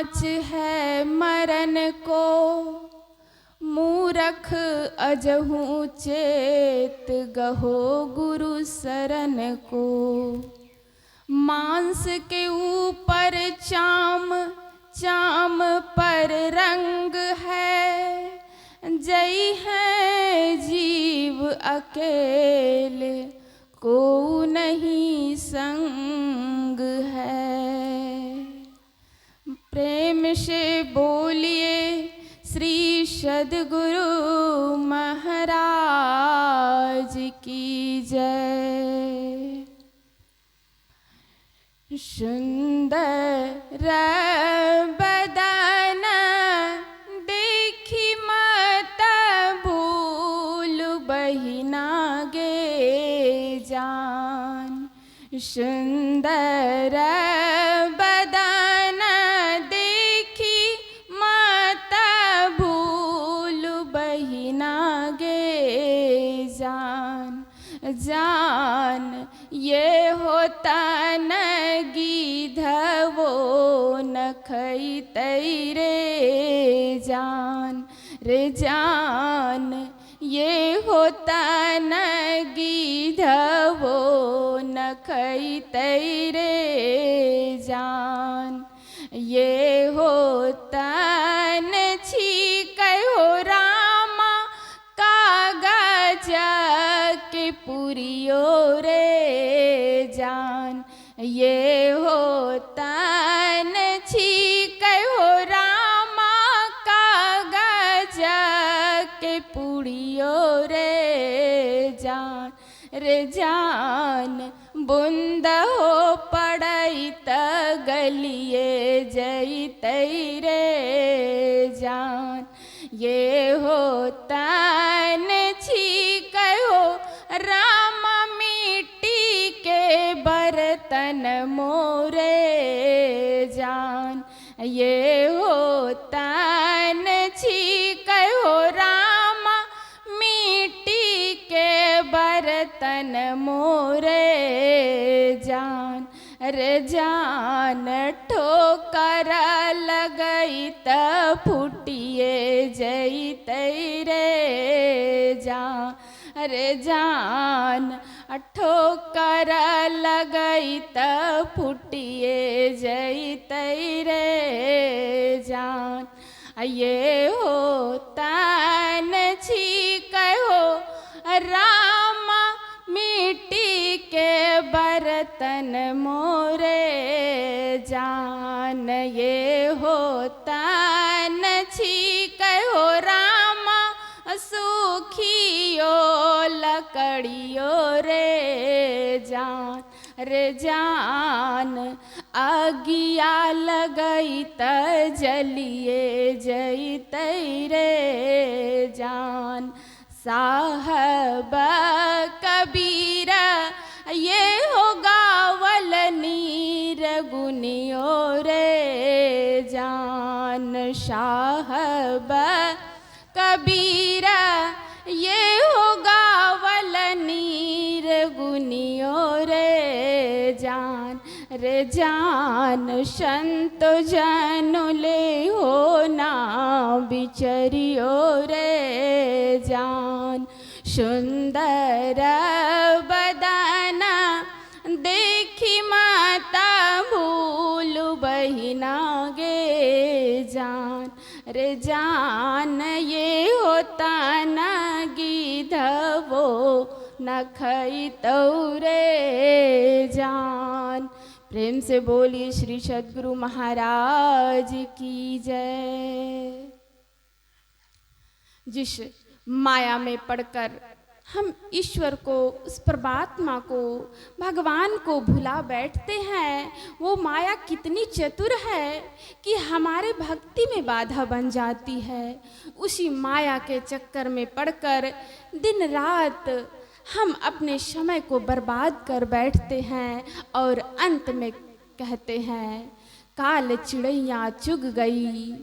जांच है मरण को, मूरख अजहू चेत गहो गुरु शरण को। मांस के ऊपर चाम, चाम पर रंग है, जई है जीव अकेले को नहीं संग है। प्रेम से बोलिए श्री सद्गुरु महाराज की जय। सुंदर बदन देखी मत भूल बहिना गे जान। सुंदर बदन देखी मत भूल बहिना गे जान। जान ये होता न गीधवो न खई रे जान। रे जान ये होता न गीधवो न खई रे जान। ये होता न छीकहो रामा कागज के पुरियो रे जान। ये होता न छीकहो रामा कागज के पुरियो रे जान। रे जान बूंद हो पड़ई त गलिए जई रे जान। ये होता न छीकहो राम मिट्टी के बर्तन मोरे जान। ये होता न छीकहो राम मिट्टी के बर्तन मोरे जान। रे जान ठोकर लगई त फुटिए जई रे जान। रे जान ठोकर लगई त फुटिए जई रे जान। ये होता न छीकहो राम मिट्टी के बर्तन मोरे जान। ये होता न छीकहो राम सूखियो लकड़ियो रे जान। रे जान आगिया लगई त जलिए जई रे जान। साहब कबीरा ये हो गावल नीर गुनियो रे जान। साहब कबीरा ये हो गावल नीर गुनियो रे जान। रे जान संत जन ले हो ना बिचरियो रे जान। सुंदर बदना देखी माता भूल बहिना गे जान। रे जान ये होता न गीधवो न खई रे जान। प्रेम से बोलिए श्री सद्गुरु महाराज की जय। जिस माया में पड़कर हम ईश्वर को, उस परमात्मा को, भगवान को भुला बैठते हैं, वो माया कितनी चतुर है कि हमारे भक्ति में बाधा बन जाती है। उसी माया के चक्कर में पड़कर दिन रात हम अपने समय को बर्बाद कर बैठते हैं और अंत में कहते हैं काल चिड़ैया चुग गई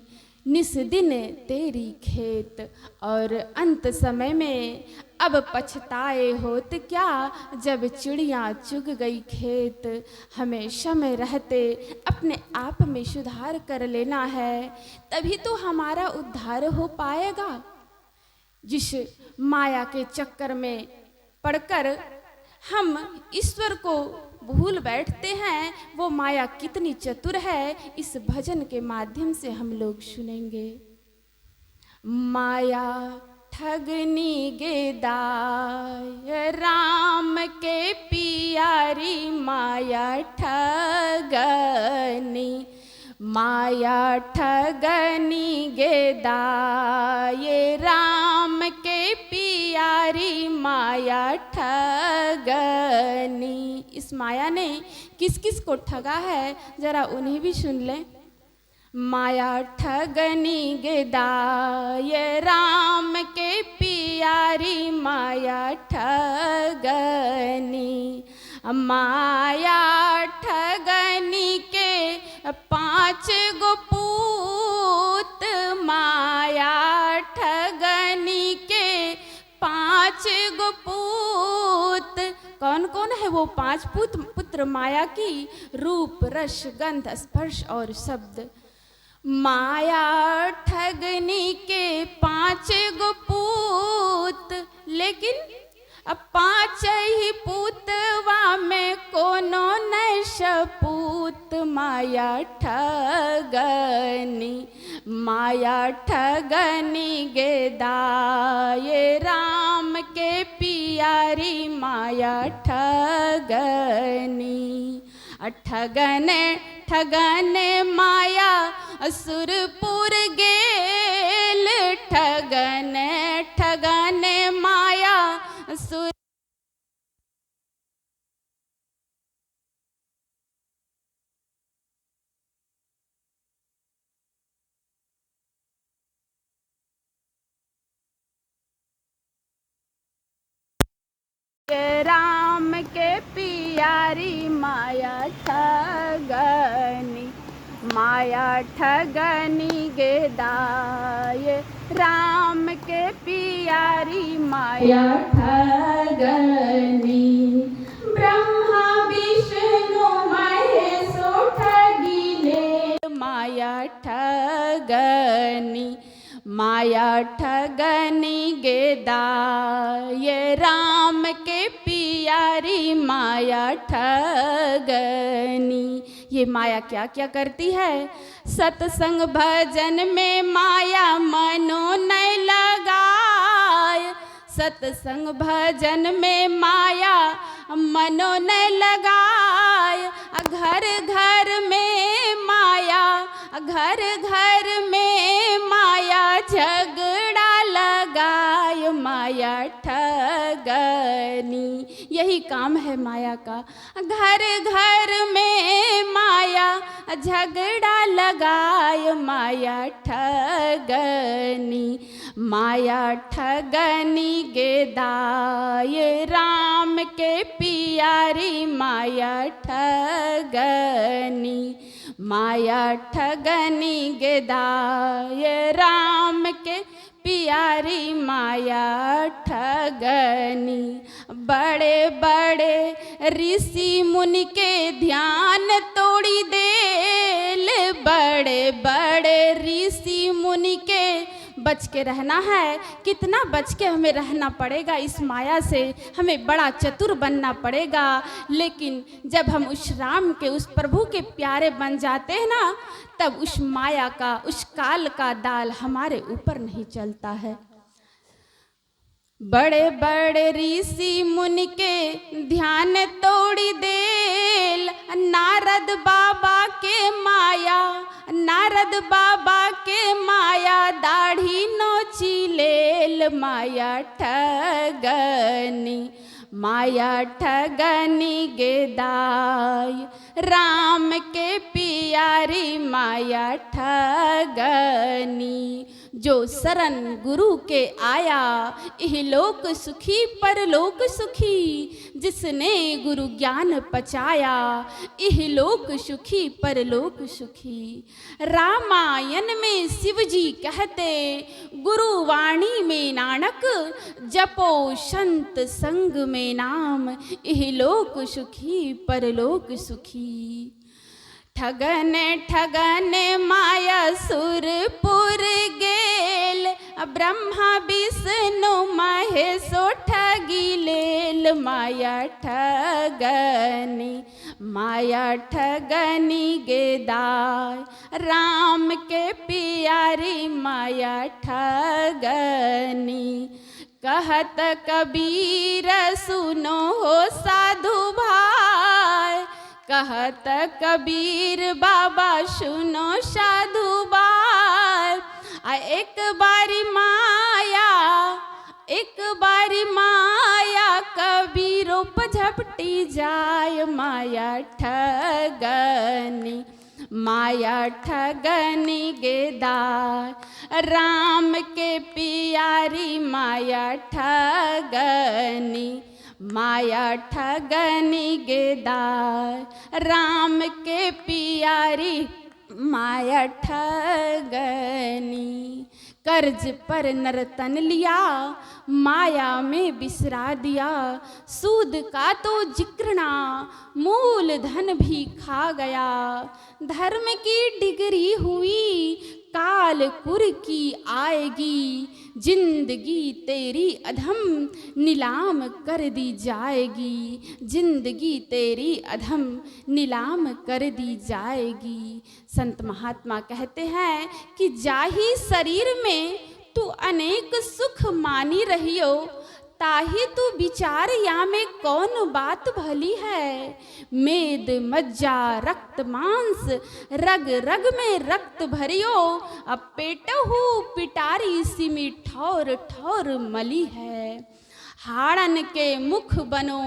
निस दिन तेरी खेत। और अंत समय में अब पछताए होत क्या, जब चिड़िया चुग गई खेत। हमें समय रहते अपने आप में सुधार कर लेना है, तभी तो हमारा उद्धार हो पाएगा। जिस माया के चक्कर में पड़कर हम ईश्वर को भूल बैठते हैं, वो माया कितनी चतुर है, इस भजन के माध्यम से हम लोग सुनेंगे। माया ठगनी गेदाय राम के पियारी, माया ठगनी, माया ठगनी गेदाय राम के पियारी, माया ठगनी। इस माया ने किस किस को ठगा है, जरा उन्हें भी सुन लें। माया ठगनी गेदाय राम के पियारी, माया ठगनी, माया ठगनी के 5 गो पूत, माया ठगनी के 5 गो पूत। कौन कौन है वो 5 पुत्र माया की? रूप, रस, गंध, स्पर्श और शब्द। माया ठगनी के 5 गो पूत, लेकिन अब 5 ही पूतवा में कोनो नहीं सपूत। माया ठगनी, माया ठगनी गेदाय राम के पियारी, माया ठगनी। ठगने ठगने माया असुरपुर गेल, ठगने ठगने माया असुर। राम के पियारी, माया ठगनी, माया ठगनी गेदाय राम के पियारी, माया ठगनी। ब्रह्मा विष्णु महेश ठगिले, माया ठगनी, माया ठगनी गेदाय राम के पियारी, माया ठगनी। ये माया क्या क्या करती है? सत्संग भजन में माया मनो नहीं लगाय, सत्संग भजन में माया मनो नहीं लगाय। घर घर में माया, घर घर में माया झगड़ा लगाय, माया ठगनी। यही काम है माया का, घर घर में माया झगड़ा लगाय, माया ठगनी, माया ठगनी गेदाय राम के पियारी, माया ठगनी, माया ठगनी गेदाय राम के पियारी, माया ठगनी। बड़े बड़े ऋषि मुनि के ध्यान तोड़ी देल, बड़े बड़े ऋषि मुनि के बच के रहना है। कितना बच के हमें रहना पड़ेगा, इस माया से हमें बड़ा चतुर बनना पड़ेगा। लेकिन जब हम उस राम के, उस प्रभु के प्यारे बन जाते हैं ना, तब उस माया का, उस काल का दाल हमारे ऊपर नहीं चलता है। बड़े बड़े ऋषि मुनि के ध्यान तोड़ी देल, नारद बाबा के माया, नारद बाबा के माया दाढ़ी नोची लेल, माया ठगनी, माया ठगनी गेदाय राम के पियारी, माया ठगनी। जो शरण गुरु के आया, इहलोक सुखी परलोक सुखी। जिसने गुरु ज्ञान पचाया, इहलोक सुखी परलोक सुखी। रामायण में शिव जी कहते, गुरु वाणी में नानक, जपो संत संग में नाम, इहलोक सुखी परलोक सुखी। ठगन ठगन माया सुरपुर गेल, ब्रह्मा विष्णु महेशो ठगी लेल। माया ठगनी गेदाय, राम के प्यारी माया ठगनी। कहत कबीर सुनो हो साधु भाई, कहत कबीर बाबा सुनो साधु बाई। एक बारी माया कबीरों पर झपटी जाय। माया ठगनी गेदाय, राम के प्यारी माया ठगनी। माया ठगनी गेदाय, राम के प्यारी माया ठगनी। कर्ज पर नर्तन लिया, माया में बिसरा दिया। सूद का तो जिक्र ना, मूल धन भी खा गया। धर्म की डिग्री हुई, कालपुर की आएगी। जिंदगी तेरी अधम नीलाम कर दी जाएगी। जिंदगी तेरी अधम नीलाम कर दी जाएगी। संत महात्मा कहते हैं कि जाही शरीर में तू अनेक सुख मानी रहियो, ताही तू विचार या में कौन बात भली है। मेद मज्जा रक्त मांस, रग रग में रक्त भरियो। अब पेटहु पिटारी सिमी ठौर ठौर मली है। हाड़न के मुख बनो,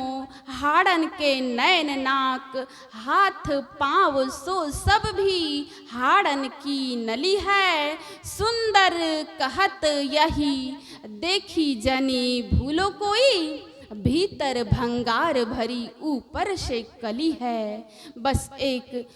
हाड़न के नैन नाक, हाथ पाँव सो सब भी हाड़न की नली है। सुंदर कहत यही, देखी जनी भूलो कोई। भीतर भंगार भरी, ऊपर से कली है। बस एक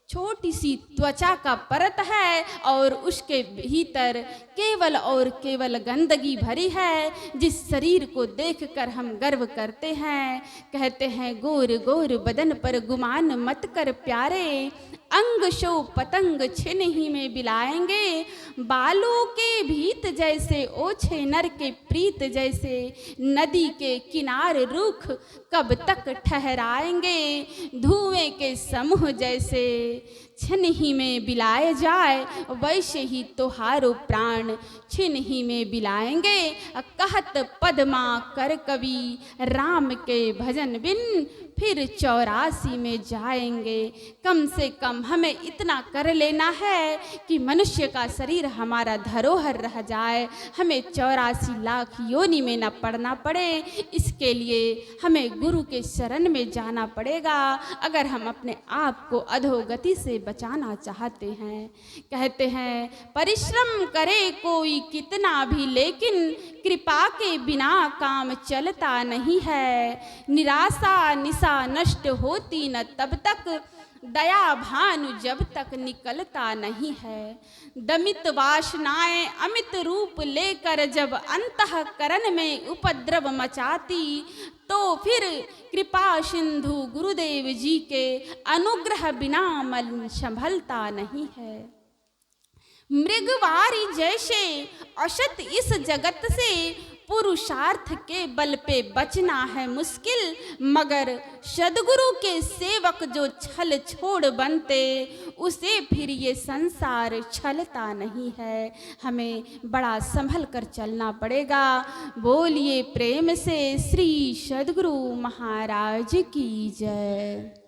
छोटी सी त्वचा का परत है और उसके भीतर केवल और केवल गंदगी भरी है, जिस शरीर को देखकर हम गर्व करते हैं। कहते हैं गोर गोर बदन पर गुमान मत कर प्यारे, अंग शो पतंग छिन ही में बिलाएंगे। बालों के भीत जैसे ओछे नर के प्रीत जैसे, नदी के किनारे रुख कब तक ठहराएंगे। धुएं के समूह जैसे छिन ही में बिलाए जाए, वैसे ही तोहारो प्राण छिन ही में बिलाएंगे। कहत पद्मा कर कवि, राम के भजन बिन फिर 84 में जाएंगे। कम से कम हमें इतना कर लेना है कि मनुष्य का शरीर हमारा धरोहर रह जाए, हमें 84 लाख योनि में न पड़ना पड़े। इसके लिए हमें गुरु के शरण में जाना पड़ेगा, अगर हम अपने आप को अधोगति से बचाना चाहते हैं। कहते हैं परिश्रम करे कोई कितना भी, लेकिन कृपा के बिना काम चलता नहीं है। निराशा निशा नष्ट होती न तब तक, दया भानु जब तक निकलता नहीं है। दमित वासनाएं अमित रूप लेकर जब अंतःकरण में उपद्रव मचाती, तो फिर कृपा सिंधु गुरुदेव जी के अनुग्रह बिना मन संभलता नहीं है। मृगवारी जैसे असत इस जगत से, पुरुषार्थ के बल पे बचना है मुश्किल। मगर सद्गुरु के सेवक जो छल छोड़ बनते, उसे फिर ये संसार छलता नहीं है। हमें बड़ा संभल कर चलना पड़ेगा। बोलिए प्रेम से श्री सद्गुरु महाराज की जय।